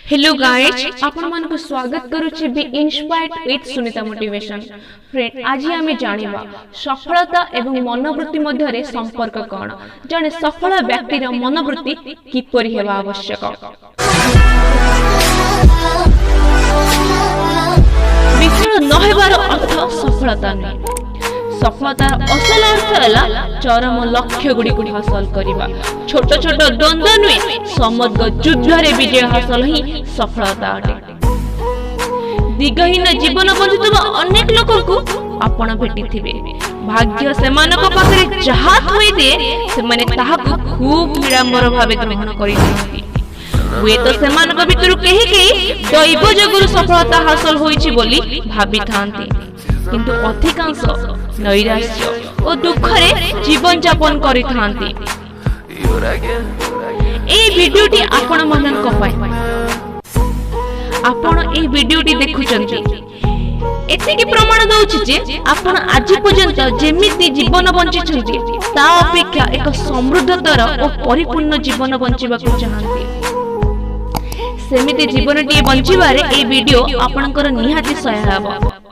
Hello guys आपण मन को स्वागत करूची B inspired with Sunita motivation. Friend आज आम जानिबा सफलता एवं मनोवृत्ति मध्य रे संपर्क कोन। जने सफल व्यक्तिर मनोवृत्ति किपरि हेबा आवश्यक। विफल न हेबार अर्थ सफलता नै। सफलतार असल अर्थ है चरम लक्ष्य गुड़ी को हासिल करवा। छोट छोट द्वंद्व नुहे समग्र युद्ध रे विजय हासिल ही सफलता अटे। दिगहीन जीवन बंचुवा अनेक लोक को आपण भेटी थिबे। भाग्य सेमानक पाखरे जहा थोई दे सेमाने ताहाकु खूब विडंबर भावे ग्रहण करिथि। हुए तो सेमानक भितरु केही केही दैव जगुरु सफलता हासिल होईछि बोली भाबी थांती, किंतु अधिकांश नैराश्य और दुख रे जीवन यापन करि थांती। ए वीडियोटी आपण मनन को पाई आपण ए वीडियोटी देखुचंती एते की प्रमाण दउछि जे आपण आज पर्यंत जेमिति जीवन बंचिछंती ता अपेक्षा एक समृद्धतर और परिपूर्ण जीवन बंचिबा को चाहंती। सेमिति जीवनटी बंचिबारे ए वीडियो आपनकर निहाती सहायक।